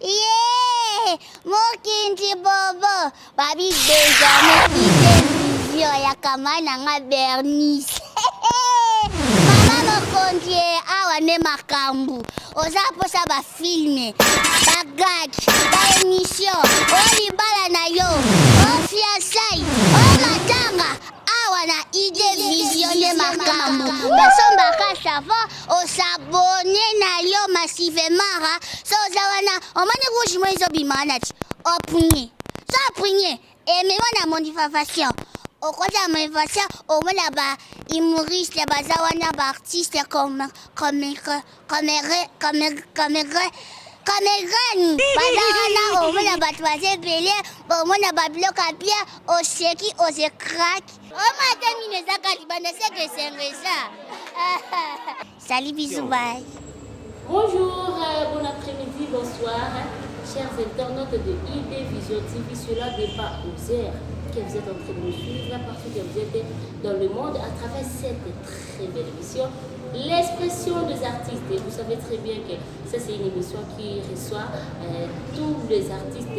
Yeah! Mokindi bobo. Babi déjà me vision ya kamana nga Bernice. Mama mokondi awa ne makambu. Oza posa ba filme, ba gag, ba émission, o libala na yo, o fiancai, o matanga. Awa na idée vision de makambu. Personne baka savoir, o s'abonner na yo massivement. So zawana, o mane rouge mo izo bimanach. O punye. So punye. Et mais on a mon diffamation. Au côté de mon diffamation, au moins là-bas, humoriste, là-bas, zawana, ba artiste comme Bazarana, au moins là-bas, toisé belé, au moins là-bas, bloc à pied, au seki, au crack. Oh, madame, il nous a gardé, c'est que c'est ça. Salut, bisous, bye. Bonjour, bon après-midi, bonsoir, chers internautes de ID Vision TV. Cela débat aux airs que vous êtes en train de nous suivre partout que vous êtes dans le monde à travers cette très belle émission. L'expression des artistes, et vous savez très bien que ça c'est une émission qui reçoit tous les artistes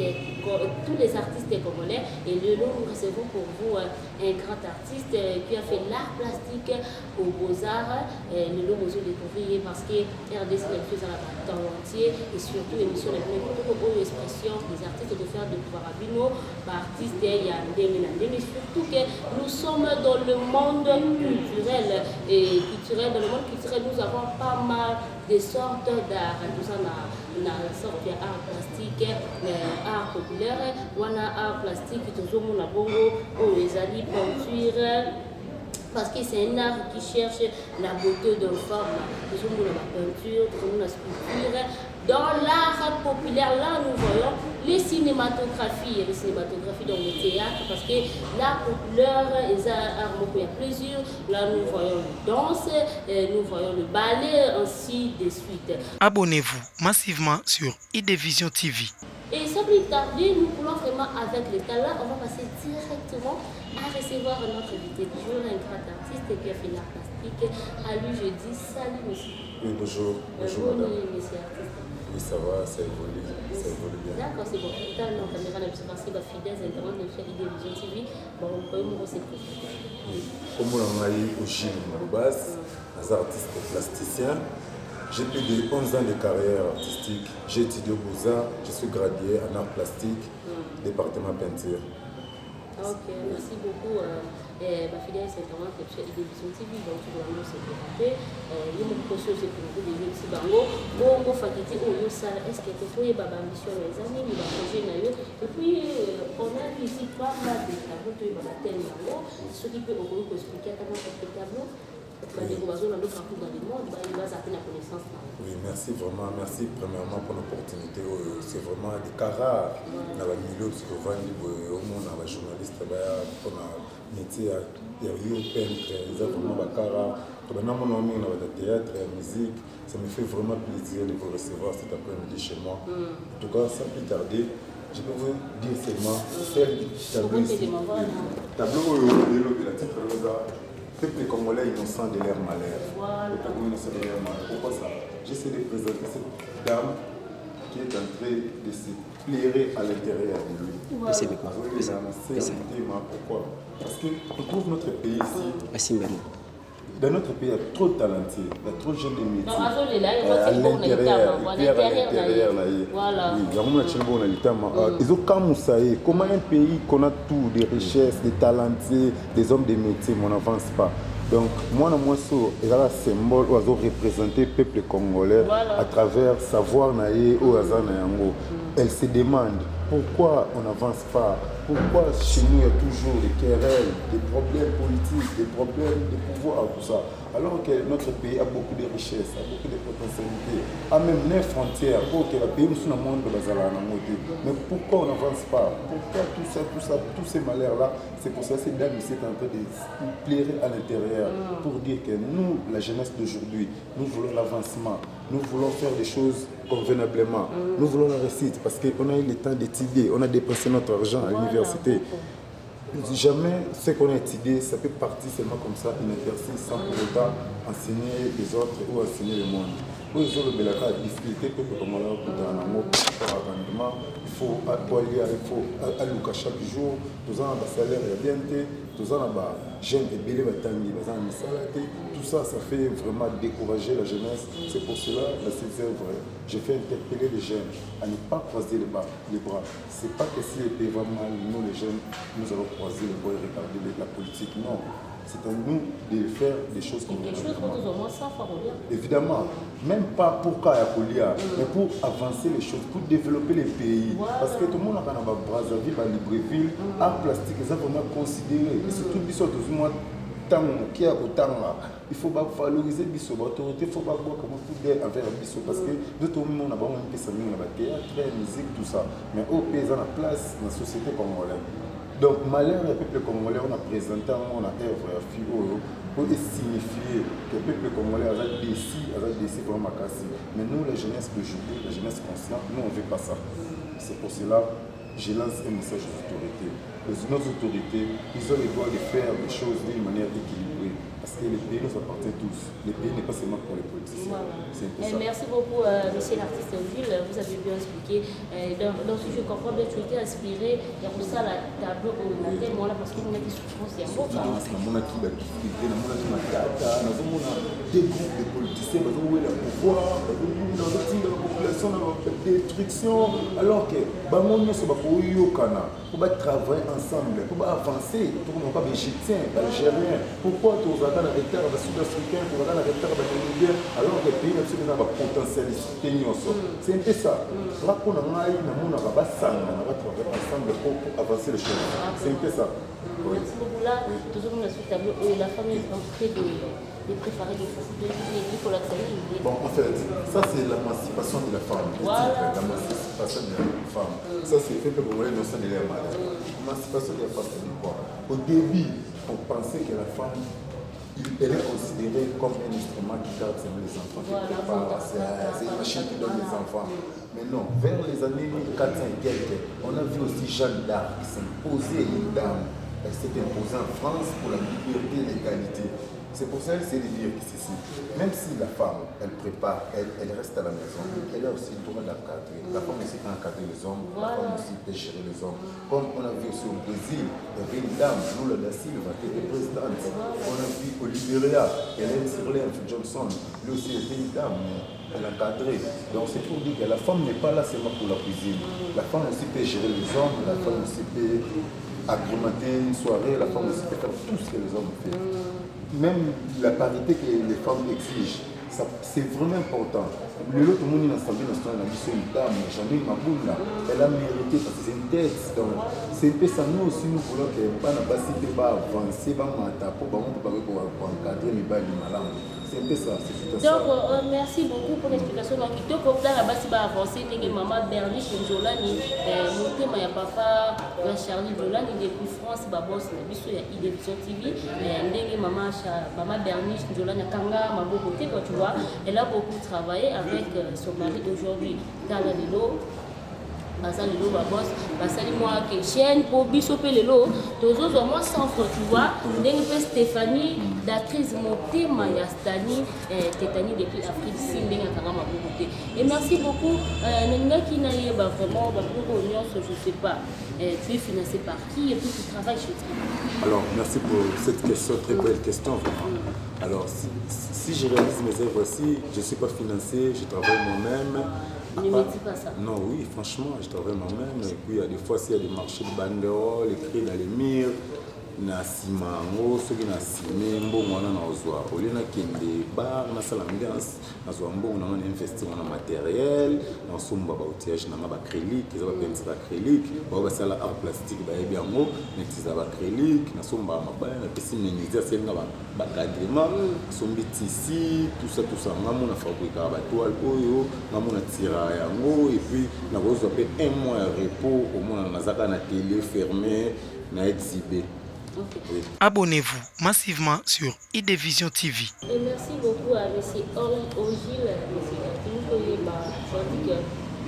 congolais, et nous recevons pour vous un grand artiste qui a fait l'art plastique aux Beaux-Arts. Le nom vous découvrir parce que RDC est plus dans entier, et surtout l'émission est pour l'expression des artistes de faire découvrir à Bino, par artistes il y a mais surtout que nous sommes dans le monde culturel, et dans le monde culturel, nous avons pas mal de sortes d'art. Nous avons une sorte d'art plastique, art populaire, on a art plastique, toujours mon bongo, les alliés peinture. Parce que c'est un art qui cherche la beauté d'une forme. Toujours la peinture, toujours la sculpture. Dans l'art populaire, là, nous voyons les cinématographies dans le théâtre, parce que l'art populaire, les arts, il y a plusieurs. Là, nous voyons la danse, nous voyons le ballet, ainsi de suite. Abonnez-vous massivement sur ID Vision TV. Et sans plus tarder, nous voulons vraiment, avec le talent, on va passer directement à recevoir notre invité du jour, un grand artiste qui a fait l'art plastique. À lui, je dis salut, monsieur. Oui, bonjour. Bonjour, madame. Monsieur artiste. Oui, ça va, ça évolue bien. D'accord, c'est bon. Dans la caméra, nous sommes passés fidèles internautes de faire ID Vision TV. Bon, on peut me recevoir. Comme on a eu au gym, Malobas, un artiste plasticien. J'ai plus de 11 ans de carrière artistique. J'ai étudié au Beaux-Arts, je suis gradué en art plastique, département peinture. Ok, merci beaucoup. Ma fidèle internaute de chez ID Vision TV, donc tu dois nous sécurité. Il y a beaucoup de choses pour nous de ici. Bon, faculté, est-ce que tu fais ma mission les années, il va changer d'ailleurs. Et puis, on a ici pas mal de tableaux, tu vas la telle ce qui peut expliquer comment on fait tableau. Oui, merci vraiment. Merci premièrement pour l'opportunité. C'est vraiment des cas rares dans le milieu psychologique au monde, dans les journalistes, pour le métier peintre, ils ont vraiment des cas rares. Maintenant, mon ami dans le théâtre et la musique, ça me fait vraiment plaisir de vous recevoir cet après-midi chez moi. En tout cas, sans plus tarder, je peux vous dire seulement celle tableau ici. Tableau de la titre peuple congolais innocent de leur malheur. Le peuple innocent de leur malheur. Pourquoi ça? J'essaie de présenter cette dame qui est en train de se plairer à l'intérieur de lui. Pourquoi? Parce qu'on trouve notre pays ici. Dans notre pays, il y a trop de talentueux, il y a trop de jeunes de métiers. À l'intérieur, ils ont comme comment un pays qu'on a tout, des richesses, des talentueux, des hommes de métiers, mais on n'avance pas. Donc, moi, il y a un symbole où ils ont représenté le peuple congolais à travers savoir naïe ou Azanayango. Elle se demande pourquoi on n'avance pas, pourquoi chez nous il y a toujours des querelles, des problèmes politiques, des problèmes de pouvoir, tout ça. Alors que notre pays a beaucoup de richesses, a beaucoup de potentialités, a même 9 frontières pour que le pays nous soit le monde de la. Mais pourquoi on n'avance pas? Pourquoi tous ces malheurs-là? C'est pour ça que ces dames ici sont en train de plairer à l'intérieur pour dire que nous, la jeunesse d'aujourd'hui, nous voulons l'avancement, nous voulons faire des choses convenablement, nous voulons la réussite parce qu'on a eu le temps d'étudier, on a dépensé notre argent à l'université. Jamais ce qu'on a étudié, ça peut partir seulement comme ça, une exercice sans pour autant enseigner les autres ou enseigner le monde. oyo ezolobelaka ya difficulté peuple congolais okutana nango par rendement il faut alia il faut aluka chaque jour toza na basalaire ya bien te toza na bajeune ebele batangi baza na misala te tout ça ça fait vraiment décourager la jeunesse. C'est pour cela dans ces œuvres je fais interpeller les jeunes à ne pas croiser les bras. C'est pas que si les pays vont mal, nous les jeunes nous allons croiser les bras et regarder la politique, non. C'est à nous de faire des choses comme quelque chose pour nous au moins ça évidemment, même pas pour Kayakolia, mais pour avancer les choses, pour développer les pays. Voilà. Parce que tout le monde a Brazzaville, à Libreville, art plastique, ils ont vraiment considéré. Et surtout, il faut valoriser Bisso, l'autorité, il faut voir comment tout est envers Bisso. Parce que nous, tout le monde a vraiment un peu théâtre, musique, tout ça. Mais au pays, on a place dans la société congolaise. Donc, malheur le peuple congolais, on a présenté on a œuvre à FIO pour signifier que le peuple congolais a décidé vraiment à casser. Mais nous, la jeunesse d'aujourd'hui, la jeunesse consciente, nous, on ne veut pas ça. C'est pour cela que je lance un message aux autorités. Nos autorités, ils ont le droit de faire des choses d'une manière équilibrée. Parce que les pays nous appartiennent tous. Les pays n'est pas seulement pour les politiciens. Voilà. C'est un peu ça. Merci beaucoup, monsieur l'artiste Gilles. Vous avez bien expliqué. Dans ce je comprends bien, tu étais inspiré. Il y a pour ça la tableau au thème, parce que vous avez des souffrances. Il y a beaucoup de souffrances. Des groupes de politiciens, ils ont le pouvoir, ils ont la population, la destruction. Alors que, pour travailler ensemble, pour avancer, pour ne pas Égyptiens, Algériens. Pourquoi tu as un retard sud-africain, tu as un retard namibien, alors que les pays ont une potentialité. C'est un peu ça. Là, on a travailler ensemble pour avancer les choses. C'est un peu ça. Merci beaucoup. Là, toujours dans ce tableau, la femme est en train de préparer des facilités, il faut l'accélérer. Bon, en fait, ça c'est l'émancipation de la femme. Voilà. L'émancipation de la femme. Ça c'est fait pour moi, non, ça n'est pas mal. L'émancipation de la femme, c'est quoi? Au début, on pensait que la femme, elle est considérée comme un instrument qui garde les enfants. Voilà, c'est une machine qui donne les enfants. Mais non, vers les années 1400 et quelques, on a vu aussi Jeanne d'Arc qui s'imposait une dame. Elle s'est imposée en France pour la liberté et l'égalité. C'est pour ça qu'elle s'est dit que ceci. Même si la femme, elle prépare, elle reste à la maison, elle a aussi le droit d'encadrer. La femme aussi peut encadrer les hommes, la femme aussi peut gérer les hommes. Comme on a vu aussi au Brésil, il y avait une dame, Lula da Silva, qui était présidente. On a vu au Libéria, Hélène Sirleaf Johnson, lui aussi était une dame, elle encadrait. Donc c'est pour dire que la femme n'est pas là seulement pour la cuisine. La femme aussi peut gérer les hommes, la femme aussi peut agrémenter une soirée, la femme aussi peut faire tout ce que les hommes font. Même la parité que les femmes exigent, c'est vraiment important. Le tout le monde dans l'Assemblée nationale a dit c'est une dame, Jeanine Maboula, elle a mérité parce que c'est une tête. C'est un peu ça, nous aussi nous voulons que les gens va avancer, va m'attaquer pour encadrer les balles du malin. C'est un peu ça, c'est tout ça. Donc, merci beaucoup pour l'explication. Donc, il faut que la base va avancer. Maman Bernice Njolani, mon ya papa Charlie Njolani depuis France, babos na biso ya Idévision TV. Ndenge maman Bernice Njolani Kanga Maboko, tu vois, elle a beaucoup travaillé avec son mari aujourd'hui. Tala Lilo. Basali lo babos basali moi que chaîne pour bisope lelo tozo moi centre tu vois ndenge pe Stéphanie d'actrice motema ya Stani Tétani depuis Afrique ndenge kanga mabukote. Et merci beaucoup nenga ki na yeba vraiment ba pour union je sais pas tu es financé par qui et puis tu travailles chez qui? Alors merci pour cette question, très belle question vraiment. Alors si je réalise mes œuvres aussi, je ne suis pas financé, je travaille moi-même. Ne me dis pas ça. Non, oui, franchement, je travaille moi-même. Et puis, il y a des fois, s'il y a des marchés de banderoles, écrits dans les murs, na simango, ceux qui na simé, mbongo na ozwa. Au lieu na kende bar, na salle ambiance, na zwa mbongo na investir na matériel, na somba ba outillage na ba acrylique, ils ont peinture acrylique, ba sala art plastique ba ebiango, netiza ba acrylique, na somba mabaya na pesi menuisier c'est nga ba cadrement, sombi tissu, tout ça ngamu na fabriquer ba toile oyo, ngamu na tira yango et puis na ozwa pe un mois de repos au moins na zaka na télé fermé na exhibé. Okay. Abonnez-vous massivement sur Idévision TV. Et merci beaucoup à M. Henri Ogil, M. Koyeba. Tu as dit que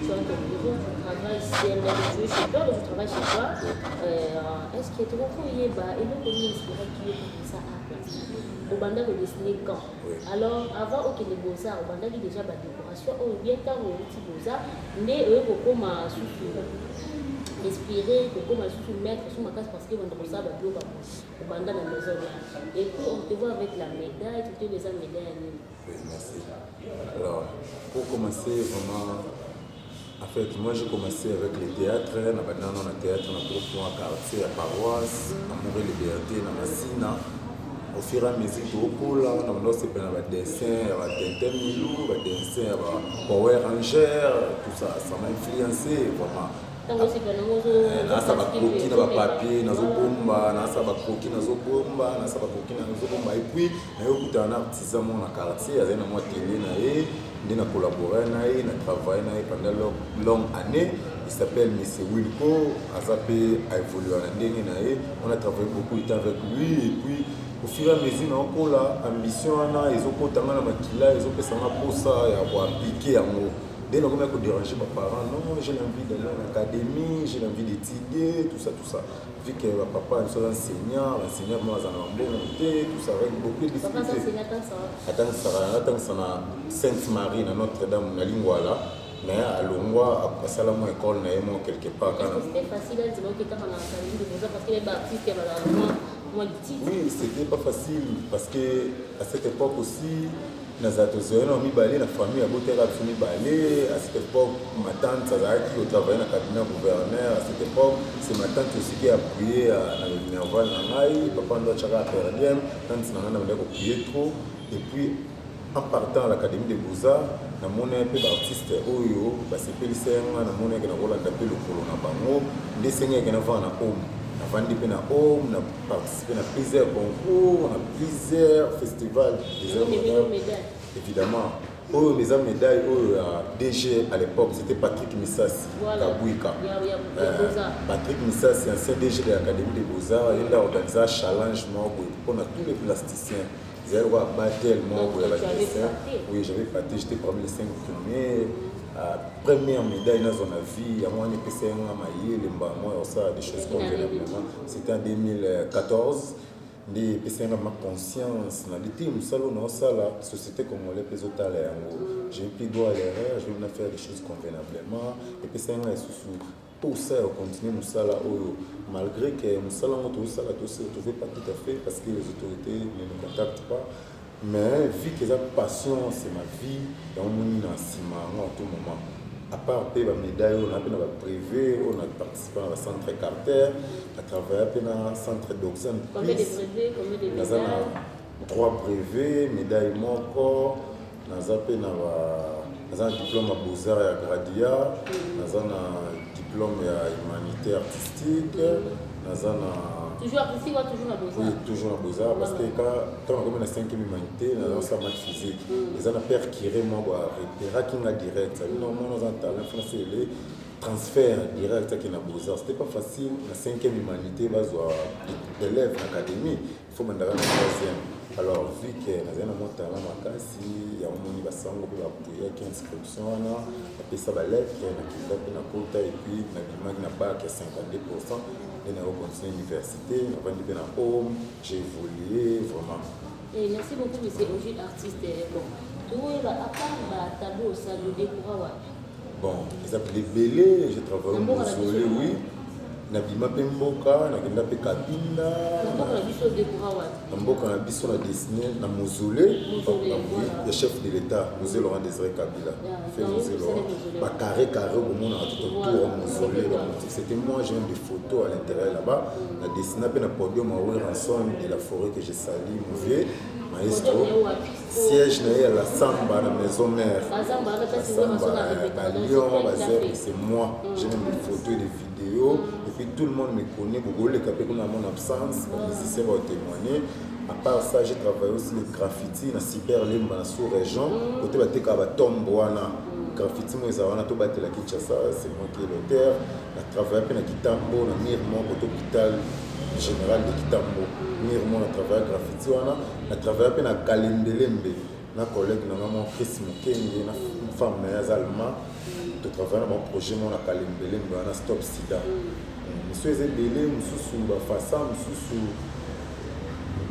tu as ton bureau, tu travailles chez toi, tu travailles chez toi. Est-ce que tu as Koyeba et le premier inspiré qui est comme ça à place? au banda de dessiner quand. Oui. Alors, avant que les beaux-arts, au banda déjà la décoration, au bien temps, au petit beaux-arts, mais eux, beaucoup m'a respirer, beaucoup m'a mettre sur ma case parce que on ça va au banda dans la maison. Et puis, on te voit avec la médaille, tu te les as médailles. Oui, merci. Alors, pour commencer, vraiment, en fait, moi j'ai commencé avec le théâtre, dans le théâtre, dans le quartier, à paroisse, à Morée-Liberté, dans Massina. Au fur et à mesure que là, on a aussi des dessins, des Tintin Milou, des dessins, Power Ranger, tout ça, ça m'a influencé vraiment. Nasa bakoki na bapapier nazobomba nasa bakoki nazobomba et puis nayokuta na artisan mon na quartier azali na mwa télé na ye nde na collaborer na ye na travailler na ye pendant longue année. Il s'appelle M. Wilco, Azapé a évolué à la on a travaillé beaucoup de temps avec lui et puis au fur et à mesure on a l'ambition, ils ont compté dans la maquilla, ils ont fait ça pour ça, il y a appliqué à moi. Dès lors que je déranger mes parents, non, j'ai envie d'aller à l'académie, j'ai envie d'étudier, tout ça. Vu que papa est enseignant, moi j'en ai un bon monté, tout ça, avec beaucoup de difficultés. Attends, ça na Sainte-Marie, dans Notre-Dame, na Lingwala. Mais à Longwa, à Salamo école, na quelque part. C'était facile à dire que quand on a entendu de ça parce que les baptistes avaient moins de titres. Oui, c'était pas facile parce que à cette époque aussi, na famille à à cette époque ma tante qui travaillait dans le cabinet gouverneur. À cette époque c'est ma tante aussi qui a prié à la Minerval papa ndoa chaka perdiem tante nana na prier trop et puis en partant à l'académie des beaux-arts na mona pe ba artiste oyo ba sepelisa nga na mona ke na kolanda pe lokolo na bango nde senga ke na vana homme avant de na homme na participer à plusieurs concours, à plusieurs festivals. Évidemment, mes médailles, DG à l'époque, c'était Patrick Missassi, Kabouika. Patrick Missassi, ancien DG de l'Académie des Beaux-Arts, il a organisé un challenge pour tous les plasticiens. Ils avaient battu oui, j'avais battu, j'étais parmi les 5 premiers. Première médaille dans son vie, il y a moins de PC, des choses convenablement. C'était en 2014. Des PC ma conscience, dans les teams, la société comme on l'a plus au talent. J'ai pris droit à l'erreur, je vais faire des choses convenablement. Et puis c'est pour ça, on continue Moussala, malgré que Moussala, on ne trouve pas tout à fait parce que les autorités ne nous contactent pas. Mais vu que la passion, c'est ma vie, on est en tout moment. À part la médaille, on a privé, on a participé à centre Carter, à travers le centre d'Oxane. Combien de brevets, combien de médailles? 3 brevets, médaille encore, on a un diplôme à Beaux-Arts et à Gradia, on a un diplôme à humanité artistique, toujours artistique ou toujours à Beaux-Arts? Oui, toujours à Beaux-Arts, parce que quand on a la 5e humanité, on a un maths physique. Les gens ont peur qui est direct. Normalement, on a un talent français, les transferts directs qui sont à Beaux-Arts. Ce n'était pas facile. La 5e humanité, d'élèves à l'académie, il faut mandar la 3e. Alors, vu que nous avons un talent, il y a un monde qui va s'engager qui inscription, et ça va l'être, et puis, il n'a pas 52%. Je vais continuer l'université, j'ai évolué vraiment. Et merci beaucoup, monsieur Oji, artiste. Bon, à part le tableau, ça le découvre. Bon, ils appellent Belé, j'ai travaillé au Mausolée, oui. Nabima Pemboka, Nagenda Pekabinda. Mboka na biso na dessiné na Mausolée, le chef de l'État, José Laurent Désiré Kabila. Fait José Laurent. Carré au monde tout autour au Mausolée. C'était moi, j'ai des photos à l'intérieur là-bas. Na dessiné na podium à Ranson de la forêt que j'ai sali, Mouvier, maestro. Siège à la Samba, la maison mère. La Samba, à Lyon, c'est moi. J'ai même des photos et des vidéos. Et puis tout le monde me connaît. Beaucoup les capés qu'on a mon absence, les musiciens vont témoigner. À part ça, j'ai travaillé aussi le graffiti dans Cyber Limba, dans la sous-région. Côté de la Tomboana. Graffiti, moi, j'ai battu la Kinshasa, c'est moi qui est l'auteur. J'ai travaillé à Kitambo, dans Mirmont, à l'hôpital général de Kitambo. Mirmont, j'ai travaillé à graffiti. J'ai travaillé à Kalembelembe. Un collègue, Chris Mukenge, une femme allemande. J'ai travaillé dans mon projet à Kalembelembe, à Stop Sida. Monsieur Ezebele, Monsieur Fassam, Monsieur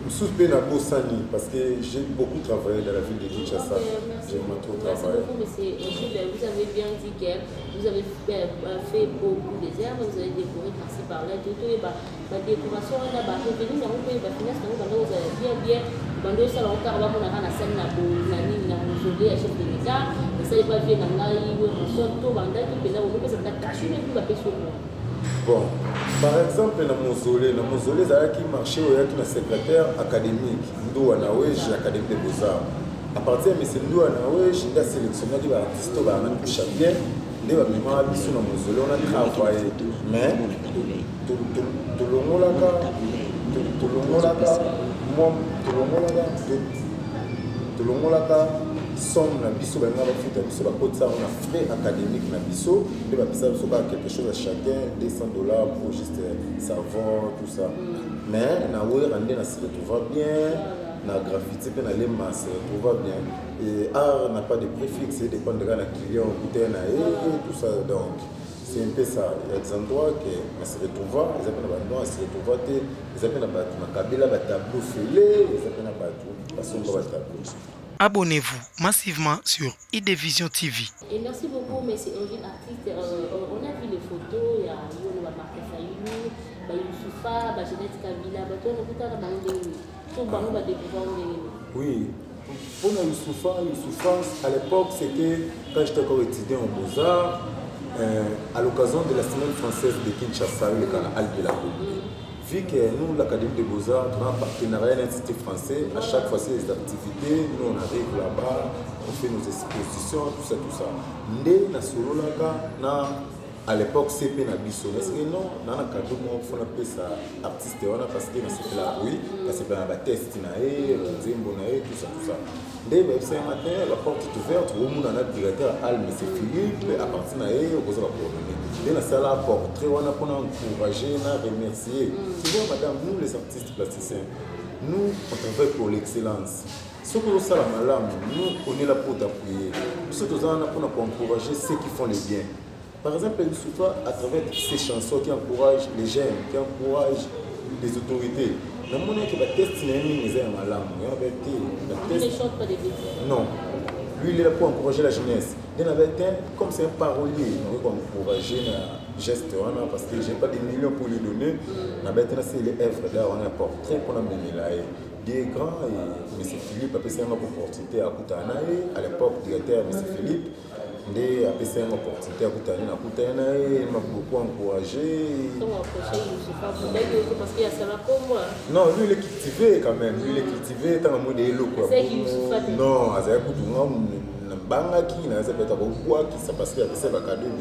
Sous peine à Bossani, parce que j'ai beaucoup travaillé dans la ville de Kinshasa. Merci J'ai trop beaucoup, travaillé. monsieur. Vous avez bien dit que vous avez fait beaucoup des herbes, vous avez décoré par-ci par-là, tout la décoration, on a revenu dans le pays, vous avez bien, bando ça on va na scène na nani na mausolée à chef de l'État, et ça va bien na ngai ou mosoto banda qui pena on peut se cacher même pour la personne. Bon, par exemple, dans le mausolée, qui marché au le secrétaire académique, Ndo Anawej, l'Académie des Beaux-Arts. À partir de M. Ndo Anawej, il a sélectionné des artistes qui ont touché bien, des mémoires qui sont dans le mausolée, on a travaillé. Mais, tout le monde là, somme na biso banga bafuta biso bakotisa on a frais académique na biso nde bapesa biso ba quelque chose à chacun $200 pour juste savon tout ça mais na wera nde na se retrouve bien na graffiti pe na lema se retrouve bien et art n'a pas de préfixe dépend de la client coûter na et tout ça donc c'est un peu ça il y a des endroits que na se retrouve ils appellent na bandon se retrouve te ils appellent na batu na kabila ba tableau fêlé ils appellent na batu parce qu'on va tableau. Abonnez-vous massivement sur ID-Vision TV. Et merci beaucoup, mais c'est un jeune artiste. On a vu les photos, il y a Yono Marc Fayulu, Youssoufa, Jeannette Kabila, toi, on a vu oui, pour Youssoufa, à l'époque, c'était quand j'étais encore étudiant en Beaux-Arts, à l'occasion de la semaine française de Kinshasa, le canal de la Boue. Vu que nous, l'Académie des Beaux-Arts, nous avons un partenariat avec l'Institut français, à chaque fois c'est des activités, nous on arrive là-bas, on fait nos expositions, tout ça. Ndé na solo là, à l'époque CP na biso, mais c'est non, dans le cadre moi on fait ça artiste parce que c'est là oui, parce que na ba test na nzembo na tout ça. Ndé c'est un matin, la porte est ouverte, au monde a directeur Al mais c'est Philippe, à partir na on va coordonner. Dans la salle à portrait, on a encouragé, on a remercié. Souvent, madame, nous les artistes plasticiens, nous, on travaille pour l'excellence. Ce que nous sommes là, nous, on est là pour t'appuyer. Nous sommes là pour encourager ceux qui font le bien. Par exemple, Youssoufa, à travers ces chansons qui encouragent les jeunes, qui encouragent les autorités. Dans le monde qui va tester les malades, il ne chante pas des bêtises. Non. Lui, il est là pour encourager la jeunesse. Comme c'est un parolier, on va encourager un geste, parce que je n'ai pas des millions pour lui donner. C'est les œuvres là, on a un portrait pour la mener là. Des grands, et M. Philippe a fait une opportunité à Koutanaï, à l'époque, directeur M. Philippe. Il a fait une opportunité à Koutanaï, il m'a beaucoup encouragé. Parce qu'il y a ça là pour moi. Non, lui il est cultivé quand même. Lui il est cultivé, tant que de l'eau. C'est qui Youssoufa. Non, Bangaki, ça parce qu'il y a des cadeaux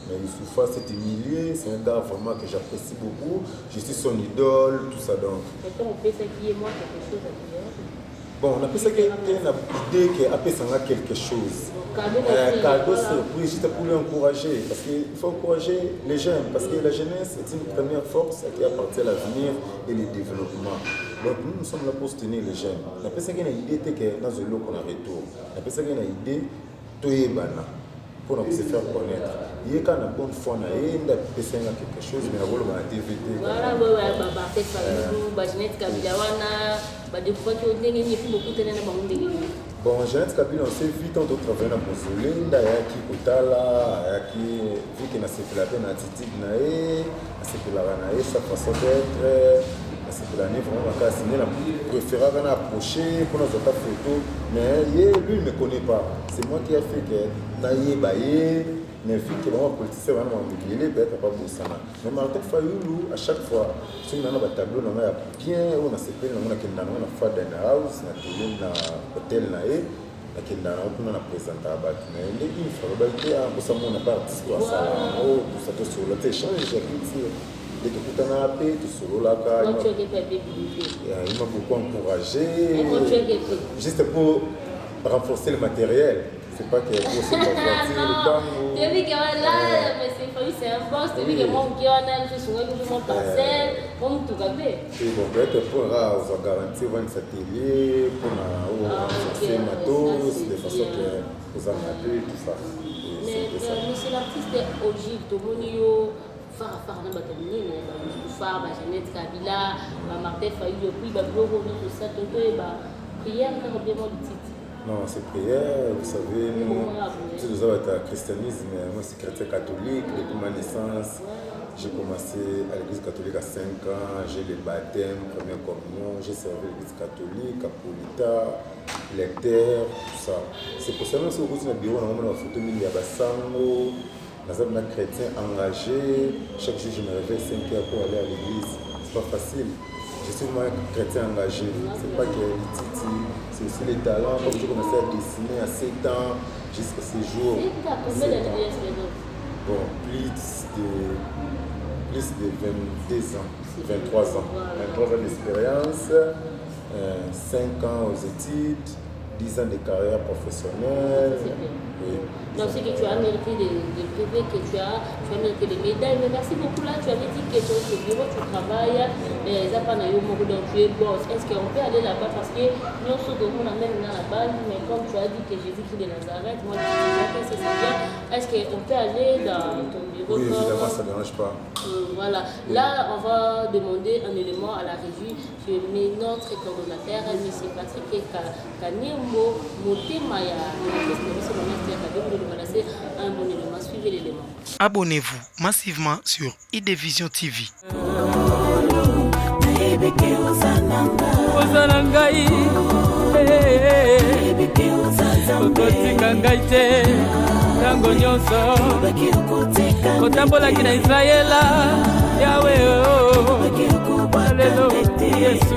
mais Youssoufa c'est humilié, c'est un gars vraiment que j'apprécie beaucoup. Je suis son idole, tout ça donc. Et on peut s'habiller moi quelque chose à dire. Bon, on a ça qu'il y a une idée qui a quelque chose. Cadeau surprise, juste pour lui encourager. Parce qu'il faut encourager les jeunes. Parce que la jeunesse est une première force qui appartient à l'avenir et le développement. Donc nous sommes là pour soutenir les jeunes. On a ça qu'il y a une idée que dans le lot qu'on a retour. On a ça qu'il y a une idée pour se faire connaître. Il y a une bonne foi, il y a quelque chose, mais on a TVT. Voilà, Jeannette Kabila, bon, Jeannette Kabila, on s'est vu tant de travail dans le mausolée, il y a qui Kotala, vu qu'il y a la peine attitude, sa façon d'être, c'est l'année vraiment je préfère approcher pour nos autres photos, mais lui il ne me connaît pas. C'est moi qui ai fait que mais vu que vraiment politicien va nous peut-être pas Bossana. Mais Martin Fayulu, à chaque fois, si on a un tableau, on a bien, on a ces peines, on a fait dans la house, on a télé dans l'hôtel, on a présenté à Bat. Mais il faut que on n'a pas artiste pour ça. Tout ça, tout sur le échange, j'ai dès que tout en a appelé, tout sur le lac. Il m'a beaucoup encouragé. Juste pour renforcer le matériel. C'est pas que pour se convertir le temps. Tu as vu que là, c'est un boss, tu as vu que mon gars, je suis mon parcelle, mon tout va bien. Bon, peut-être pour garantir un atelier, pour renforcer le matos, de façon que vous en avez tout ça. Mais monsieur l'artiste, Ogive, Tomonio, far na bato minene Far, Jeannette Kabila, Martin Fayulu, puis Bablo, tout ça, tout prière, quand vraiment le titre. Non, c'est prière, vous savez, nous avons un christianisme, moi c'est chrétien catholique, depuis ma naissance. J'ai commencé à l'église catholique à 5 ans, j'ai le baptême, première communion, j'ai servi l'église catholique, Apolita, lecteur, tout ça. C'est pour ça que si vous avez un bureau, on a une photo de Bassango, nous avons un chrétien engagé, chaque jour je me réveille 5 heures pour aller à l'église, c'est pas facile. Je suis vraiment un chrétien engagé, c'est pas qu'il y a les titi, c'est aussi les talents. Comme j'ai commencé à dessiner à 7 ans jusqu'à ces jours. Combien d'années? Bon, plus de 22 ans, 23 ans. 23 ans d'expérience, 5 ans aux études, 10 ans de carrière professionnelle. Oui. Donc c'est que tu as mérité des brevets, que tu as mérité des médailles. Mais merci beaucoup là, tu avais dit que sur ce bureau tu travailles, donc tu es boss. Est-ce qu'on peut aller là-bas? Parce que nous sommes même dans la balle, mais comme tu as dit que Jésus-Christ de Nazareth, moi je dis que c'est bien. Est-ce qu'on peut aller dans ton bureau? Oui, évidemment, ça ne dérange pas. Voilà. Là, on va demander un élément à la régie. Je mets notre coordonnateur, M. Patrick Kanemo, Motemaya, un bon élément. Suivez l'élément. Abonnez-vous massivement sur IDvision TV. okotika ngai te ntango nyonso kotambolaki na Israela yawe lelo Yesu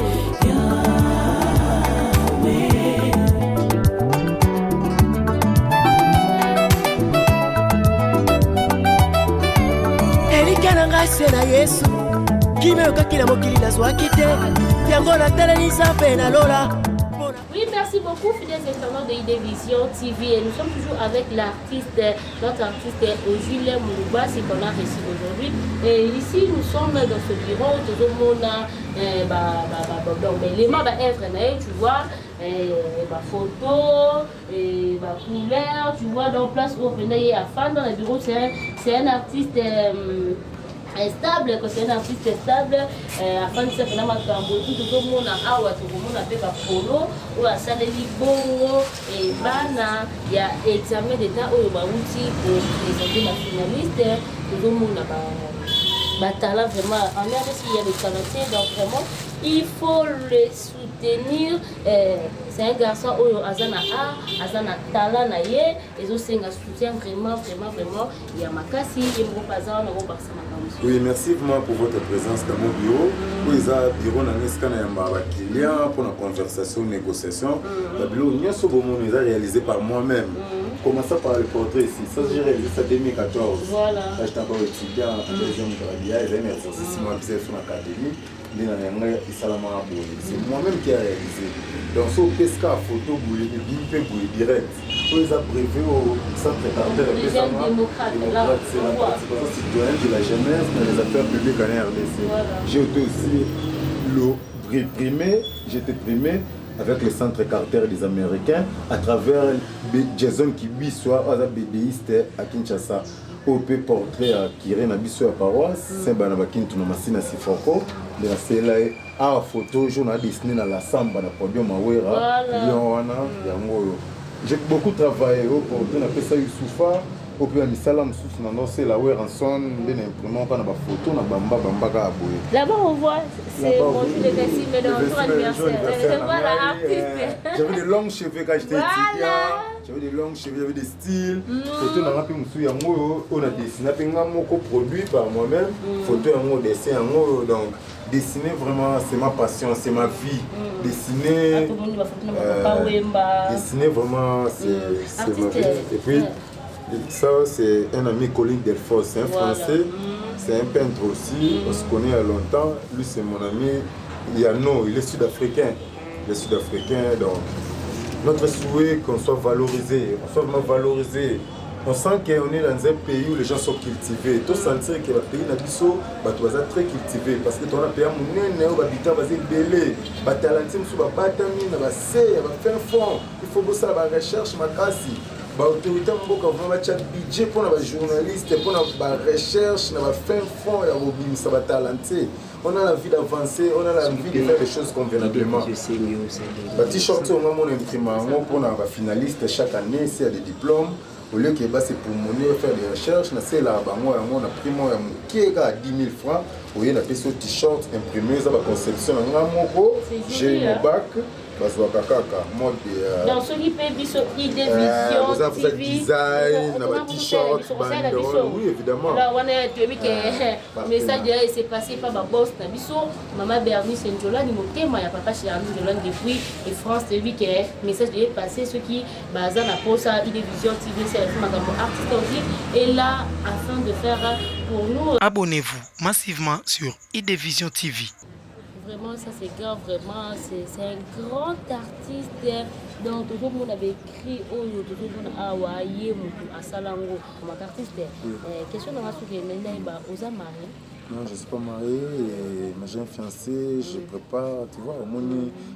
elika na ngai se na Yesu kimeyokaki na mokili nazwaki te yango natalanisa mpe nalola. Oui, merci beaucoup, fidèles internautes de IDvision TV. Et nous sommes toujours avec notre artiste Ojile Mourouba, c'est qu'on a reçu aujourd'hui. Et ici, nous sommes dans ce bureau, tout le monde a l'élément d'être, tu vois, photo, couleur, tu vois, dans place où on est à fan dans le bureau, c'est un artiste. Stable, que c'est un artiste stable, afin de se faire un tambour, tout le monde a fait un polo, ou à Saleli Bongo, et Bana, il y a examen d'état où il y a outil pour présenter la finaliste, tout le monde a talent vraiment, en l'air s'il y a des talentés, donc vraiment, il faut le soutenir. C'est un garçon où Azana a talent, et aussi un soutien vraiment, il y a Makasi, il y a Oui, merci vraiment pour votre présence dans mon bureau. Oui, il y a un bureau dans les clients pour la conversation, négociation. Le bureau, il a réalisé par moi-même. Commençons par le portrait ici. Ça, j'ai réalisé ça en 2014. Voilà. Là, j'étais encore étudiant en deuxième gradia. J'ai un exercice sur l'académie. C'est moi-même qui ai réalisé. Donc, ce pesca à photo, direct. Ils ont prévu au centre carter. C'est la participation citoyenne de la jeunesse dans les affaires publiques en RDC. J'ai été aussi j'étais primé avec le centre carter des Américains à travers Jason Kibiswa, BDiste à Kinshasa. OP portrait à Kiré na biso ya paroisse Saint-Bana Bakintu na Masina Sifoko de la cela a photo journal dessiné dans la samba na podium Awera Liona yango. J'ai beaucoup travaillé pour donner ça Youssoufa au plus misala mususu na ndose la Weranson de l'imprimant pas na ba photo na bamba ka aboye. Là-bas on voit c'est mon jour de récit mais dans ton anniversaire. Voilà artiste. J'avais des longs cheveux quand j'étais étudiant. J'avais des longs cheveux, j'avais des styles. Photo na ngapi musu yango on a dessiné pe ngamoko produit par moi-même. Photo yango dessin yango donc dessiner vraiment c'est ma passion, c'est ma vie. Dessiner dessiner vraiment c'est ma vie. Et puis ça c'est un ami Colin Delfos, c'est un Français, c'est un peintre aussi, on se connaît il y a longtemps. Lui c'est mon ami Yano, il est sud-africain. Il est sud-africain donc notre souhait qu'on soit valorisé, on soit vraiment valorisé. On sent qu'on est dans un pays où les gens sont cultivés. Tout sentir que le pays n'a pas de très cultivé parce que ton pays a mon habitant basé belé, batalantim sous batami na basé, ba faire fond. Il faut bosser la recherche makasi. baautorité mboka vraimen batya budget mpona bajournaliste mpona barecherche na bafin fond ya kobimisa batalente. On a la vie d'avancer, on a la vie de faire des choses convenablement. La t-shirt, on a mon imprimant pour les finalistes chaque année, c'est des diplômes. Au lieu que c'est pour monnaie, faire des recherches, c'est là, moi, on a pris moi, qui est à 10 000 francs. Vous voyez, on a fait ce t-shirt imprimé, ça va conception, j'ai mon bac. Dans ce qui peut être idée, vision, vous avez design, t-shirt, oui évidemment. Alors on a vu que message s'est passé par ma boss maman Bernice Njola ni motema ya papa chez Arnaud Njola depuis et France TV que message est passé ce qui baza na posa idée vision TV c'est la makambo artiste aussi et là afin de faire pour nous. Abonnez-vous massivement sur IDVision TV. Vraiment, ça c'est grave, vraiment, c'est un grand artiste. Donc, tout le monde avait écrit, tout le monde a ouaillé, à Salango, comme artiste. Question de la suite, aux mariés. Non, je ne suis pas marié, mais j'ai un fiancé, je prépare, tu vois, au moins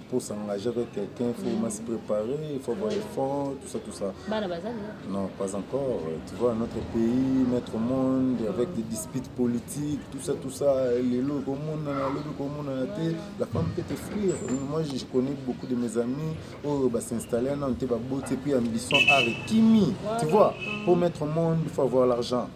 pour s'engager avec quelqu'un, il faut se préparer, il faut avoir les fonds, tout ça. Non, pas encore. Tu vois, notre pays, notre monde, avec des disputes politiques, tout ça, les lots communs, la femme peut te fuir. Moi, je connais beaucoup de mes amis, s'installer dans et puis ambition Arikimi. Tu vois, pour mettre au monde, il faut avoir l'argent.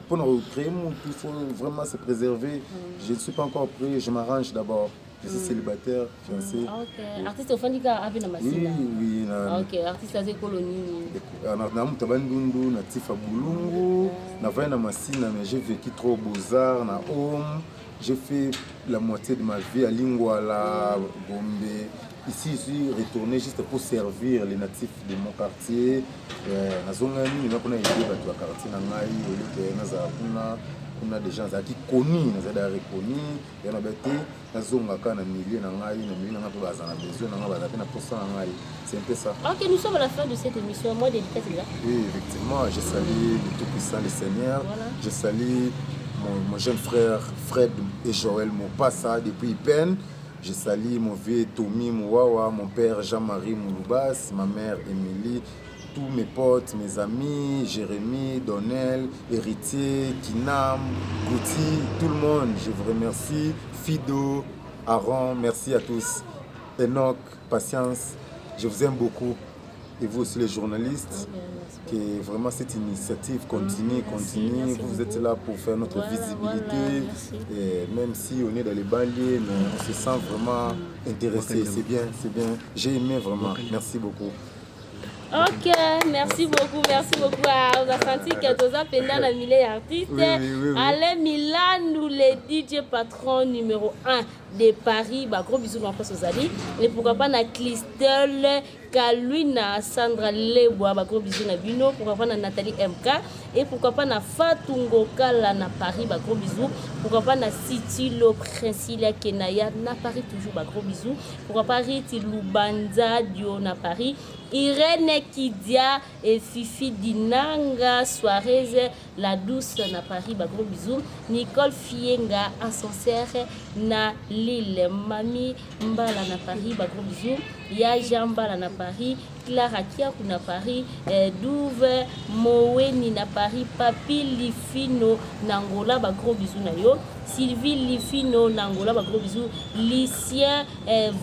Pour nous créer, il faut vraiment se préserver. Je ne suis pas encore prêt, je m'arrange d'abord. Je suis célibataire, fiancé. Ok. Artiste au fond du cas, avec la machine. Oui. Ok, artiste à colonie. Namutabandundu, na Tifa Boulungu, na vai na Massina, mais j'ai vécu trop Beaux-Arts, na Home. J'ai fait la moitié de ma vie à Lingouala, Gombe. Ici, je suis retourné juste pour servir les natifs de mon quartier. Nazongani, na kuna idée batu wa quartier na ngai, oleke na on a des gens qui connus, nous avons reconnus, il y en a des nazonga kana milieu na ngai na milieu na baza na besoin na baza na posa na ngai. C'est un peu ça. OK, nous sommes à la fin de cette émission. Moi dédicace là. Oui, effectivement, je salue le Tout-Puissant le Seigneur. Voilà. Je salue mon jeune frère Fred et Joël Mopassa depuis Ipen. Je salue mon vieux Tommy Mouawa, mon père Jean-Marie Mouloubas, ma mère Émilie, tous mes potes, mes amis, Jérémy, Donnel, Héritier, Kinam, Gouti, tout le monde. Je vous remercie. Fido, Aaron, merci à tous. Enoch, Patience, je vous aime beaucoup. Et vous aussi les journalistes, que vraiment cette initiative continue. Vous êtes là pour faire notre visibilité. Et même si on est dans les banlieues, mais on se sent vraiment intéressé. C'est bien. J'ai aimé vraiment. Merci beaucoup. OK, merci beaucoup à Ozafanti Katoza Penda la Milé artiste. Oui. Alain Milan, nous les DJ patron numéro 1 de Paris. Gros bisous en face aux amis. Et pourquoi pas na Clistel, Kaluina, Sandra Lebois, gros bisous na Bino. Pourquoi pas na Nathalie MK. Et pourquoi pas na Fatungo Kala na Paris, gros bisous. Pourquoi pas na Situlo Princila Kenaya na Paris toujours, gros bisous. Pourquoi pas Riti Lubanza Dio na Paris. Irène Kidia et Fifi Dinanga Suarez la douce na Paris, gros bisous. Nicole Fienga Ascenseur na Lille, Mami Mbala na Paris, gros bisous. Ya Jambala na Paris, Clara Kiaku na Paris, Douve Moweni na Paris, Papi Lifino Nangola, gros bisous na yo. Sylvie Lifino Nangola, gros bisous. Lucien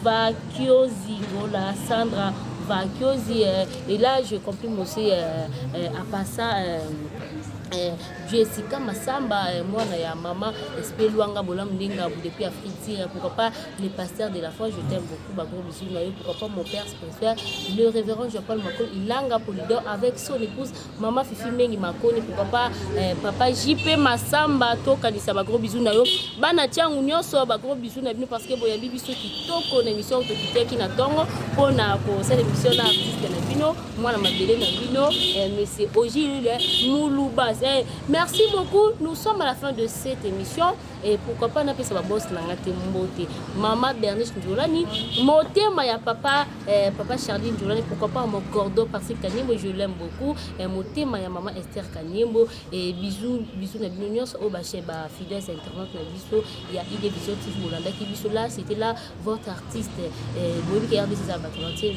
Vakio Zingola, Sandra Vakiozi, et là je complime aussi à Passa Jessica Massamba, moi ya maman Espeluanga Bolam Ndinga depuis Afrique, pourquoi pas les pasteurs de la foi, je t'aime beaucoup, gros bisous, pourquoi pas mon père spirituel, le révérend Jean-Paul Makol, Ilanga Polidor avec son épouse maman Fifi Mengi Makoni, pourquoi pas papa JP Massamba Tokanisa, gros bisous na yo bana tiangu nyonso, gros bisous na bino parce que boya bibiso qui toko na émission to qui na tongo pona ko cette émission na artiste na bino moi na mabele na bino monsieur Oji Mouloubas. Merci beaucoup. Nous sommes à la fin de cette émission. Et pourquoi pas n'a pas sa boss nangate mbote. Maman Bernice Njolani, motema ya papa Charline Njolani, pourquoi pas mon cordon parce que Kanyembo je l'aime beaucoup. Et motema ya maman Esther Kanyembo et bisous na binonyos au baché ba fidèles internautes na biso, il y a IDVision TV Bolanda qui là, c'était là votre artiste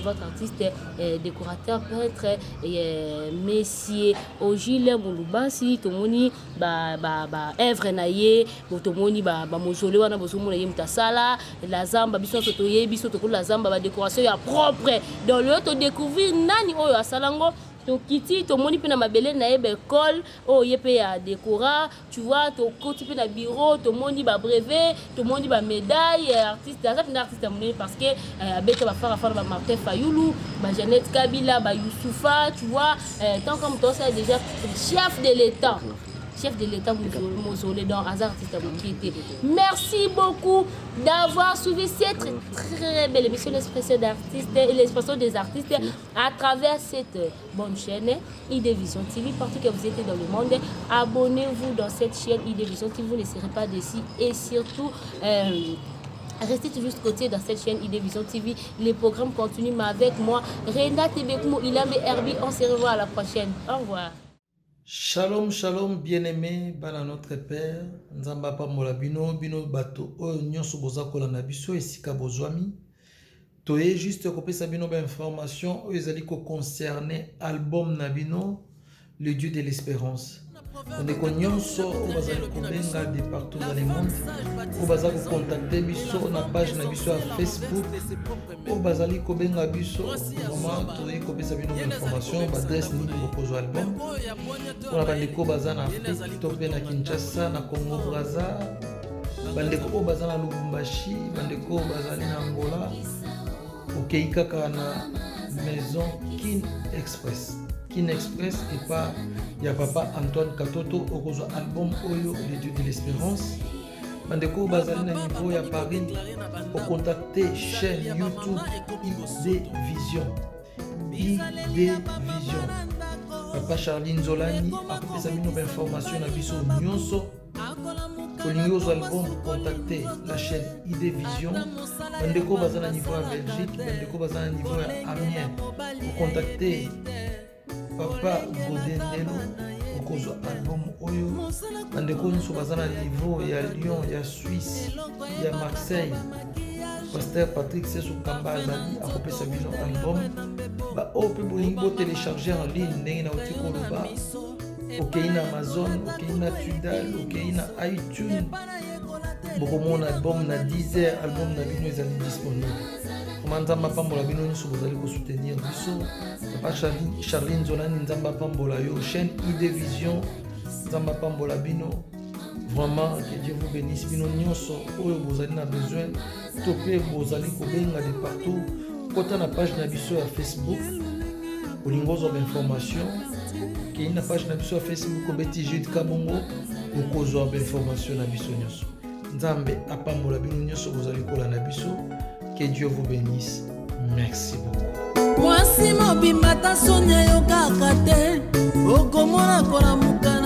votre artiste décorateur interprète Messier Ogile Moulubasi tomoni ba œuvre na ye tomoni ba mozole wana bozomona ye mutasala la zamba biso totoye biso tokola la zamba ba décoration ya propre dans le to découvrir nani oyo asalango to kiti to moni pe na mabele na ebe école o yepe ya décora tu vois to koti pe na bureau to moni ba brevet to moni ba médaille artiste artiste moni parce que abeta ba fara ba Martin Fayoulou ba Jeannette Kabila ba Youssoufa tu vois tant comme toi c'est déjà chef de l'état Mozolé dans Hasard Artiste Mobilité. Merci beaucoup d'avoir suivi cette très belle émission l'expression d'artistes et l'expression des artistes à travers cette bonne chaîne ID Vision TV. Partout que vous êtes dans le monde, abonnez-vous dans cette chaîne ID Vision TV, vous ne serez pas déçus et surtout restez toujours côté dans cette chaîne ID Vision TV. Les programmes continuent avec moi, Renda Tebekmo, Ilambe Herbi. On se revoit à la prochaine. Au revoir. Shalom, shalom, bien-aimé, bana notre Père, Nzamba pambola bino, bino bato, oyo nyonso boza kolanda biso esika bozwami. Toye juste kopesa bino ba information oyo ezali ko concerner album na bino, Le Dieu de l'Espérance. Ndeko nyonso oyo bazali kobenga de partout dans le monde, oyo bazali contacter biso na page na biso ya Facebook, oyo bazali kobenga biso, vraiment toye kopesa bino ba information, ba adresse nini bokozwa album. Pour bandeko baza na Afrique to pe na Kinshasa na Congo Brazza, bandeko oyo baza na Lubumbashi, bandeko oyo bazali na Angola, okei kaka na maison Kin Express et pas ya papa Antoine Katoto okozwa album oyo Le Dieu de l'Espérance. Bandeko bazali na niveau ya Paris au contacter chaîne YouTube ID Vision. Papa Charline Zolani apesa bino ba information na biso nyonso. Olingi ozwa album contacter la chaîne ID Vision. Bandeko bazali na niveau ya Belgique, bandeko bazali na niveau ya Amiens. Contacter Papa Godendelo okozwa album oyo. Bandeko nyonso baza na niveau ya Lyon, ya Suisse, ya Marseille. Pasteur Patrick Sesu Kamba azali akopesa bino album. Ba oyo mpe bolingi botélécharger en ligne ndenge na oti koloba. Okei na Amazon, okei na Tidal, okei na iTunes. Bokomona album na Deezer, album na bino ezali disponible. Nzamba pambola bino nyonso bozali kosoutenir biso. Papa Charline Zolani nzamba pambola yo chaîne ID Vision nzamba pambola bino. Vraiment que Dieu vous bénisse bino nyonso oyo bozali na besoin to pe bozali kobenga de partout. Kota na page na biso ya Facebook olingozo ba information ke na page na biso ya Facebook obeti Jude Kabongo okozwa ba information na biso nyonso. Nzambe apambola bino nyonso bozali kola na biso. Que Dieu vous bénisse. Merci beaucoup. Mwasi mobimba ta sonia yo kaka te okomona kola mukana